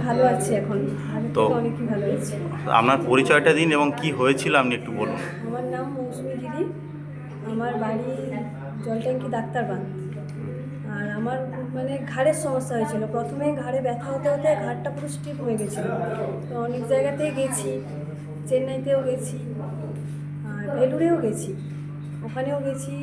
ভালো আছি এখন, আগে তো থেকে অনেকই ভালো আছি। আপনার পরিচয়টা দিন এবং কি হয়েছিল আপনি একটু বলুন। আমার নাম মৌসুমী গিরি, আমার বাড়ি জলট্যাঙ্কি ডাক্তারবাগ। আর আমার মানে ঘাড়ের সমস্যা হয়েছিল, প্রথমে ঘাড়ে ব্যথা হতে হতে ঘাড়টা পুরো স্টিফ হয়ে গেছিলো। তো অনেক জায়গাতেই গেছি, চেন্নাইতেও গেছি, আর ভেলুরেও গেছি, ওখানেও গেছি,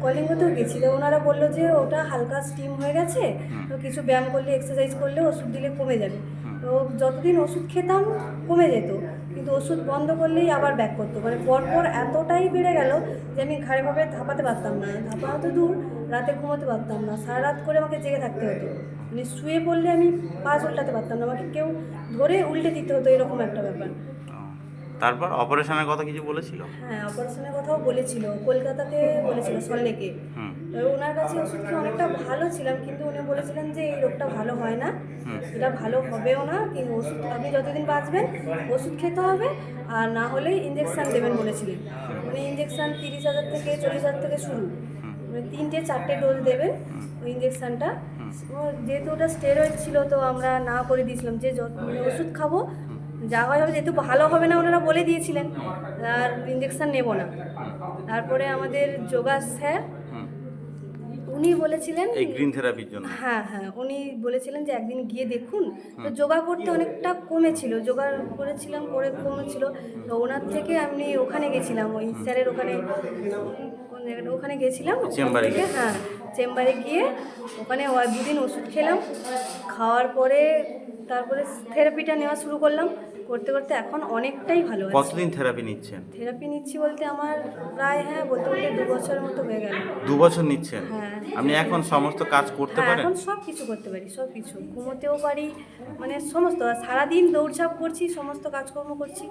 কলিঙ্গতেও গেছি। তো ওনারা বললো যে ওটা হালকা স্টিম হয়ে গেছে, তো কিছু ব্যায়াম করলে, এক্সারসাইজ করলে, ওষুধ দিলে কমে যাবে। তো যতদিন ওষুধ খেতাম কমে যেত, কিন্তু ওষুধ বন্ধ করলেই আবার ব্যাক করতো। মানে পরপর এতটাই বেড়ে গেল যে আমি ঘাড়ে ভাবে ধাপাতে পারতাম না, ধাপা তো দূর, রাতে ঘুমোতে পারতাম না, সারা রাত করে আমাকে জেগে থাকতে হতো। মানে শুয়ে পড়লে আমি পা উল্টাতে পারতাম না, আমাকে কেউ ধরে উল্টে দিতে হতো, এরকম একটা ব্যাপার। তারপর অপারেশনের কথা কিছু বলেছিল? হ্যাঁ, অপারেশনের কথাও বলেছিল, কলকাতাতে বলেছিল, সল্টলেকে। ওনার কাছে ওষুধ খেয়ে অনেকটা ভালো ছিলাম, কিন্তু উনি বলেছিলেন যে এই রোগটা ভালো হয় না, এটা ভালো হবেও না, কিন্তু ওষুধ আপনি যতদিন বাঁচবেন ওষুধ খেতে হবে, আর না হলে ইঞ্জেকশান দেবেন বলেছিলেন। মানে ইঞ্জেকশান 30,000 থেকে 40,000 থেকে শুরু, মানে 3-4টে ডোজ দেবেন ওই ইঞ্জেকশানটা। যেহেতু ওটা স্টেরয়েড ছিল, তো আমরা না করে দিয়েছিলাম যে মানে ওষুধ খাবো, যা হয় হবে, যেহেতু ভালো হবে না ওনারা বলে দিয়েছিলেন, আর ইঞ্জেকশান নেব না। তারপরে আমাদের যোগা স্যার, উনি বলেছিলেন এই গ্রিন থেরাপির জন্য। হ্যাঁ হ্যাঁ, উনি বলেছিলেন যে একদিন গিয়ে দেখুন। তো যোগা করতে অনেকটা কমেছিল, যোগা করেছিলাম, করে কমেছিল। তো ওনার থেকে আমি ওখানে গেছিলাম, ওই স্যারের ওখানে, কোন জায়গাটা, ওখানে গেছিলাম চেম্বারে থেকে। হ্যাঁ, চেম্বারে গিয়ে ওখানে 2 দিন ওষুধ খেলাম, খাওয়ার পরে তারপরে থেরাপিটা নেওয়া শুরু করলাম, করতে করতে এখন অনেকটাই ভালো আছে। কতদিন থেরাপি নিচ্ছেন? থেরাপি নিচ্ছি বলতে আমার প্রায়, হ্যাঁ বলতে বলতে 2 বছরের মতো হয়ে গেল। 2 বছর নিচ্ছেন? হ্যাঁ। আপনি এখন সমস্ত কাজ করতে হ্যাঁ, পারেন? এখন সব কিছু করতে পারি, সব কিছু, ঘুমোতেও পারি, মানে সমস্ত, সারাদিন দৌড়ঝাঁপ করছি, সমস্ত কাজকর্ম করছি,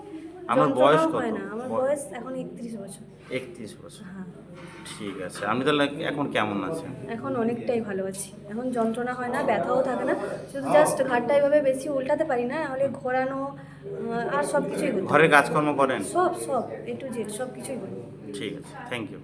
আমার বয়স যন্ত্রণাও কত? হয় না। আমার বয়স এখন 31 বছর। 31 বছর। হ্যাঁ, ঠিক আছে, আপনি তাহলে এখন কেমন আছেন? এখন অনেকটাই ভালো আছি, এখন যন্ত্রণা হয় না, ব্যথাও থাকে না, শুধু জাস্ট ঘাটটা এভাবে বেশি উল্টাতে পারি না, নাহলে ঘোরানো আর সব কিছুই করি। ঘরের কাজকর্ম করেন? সব সব A to Z সব কিছুই করি। ঠিক আছে, থ্যাংক ইউ।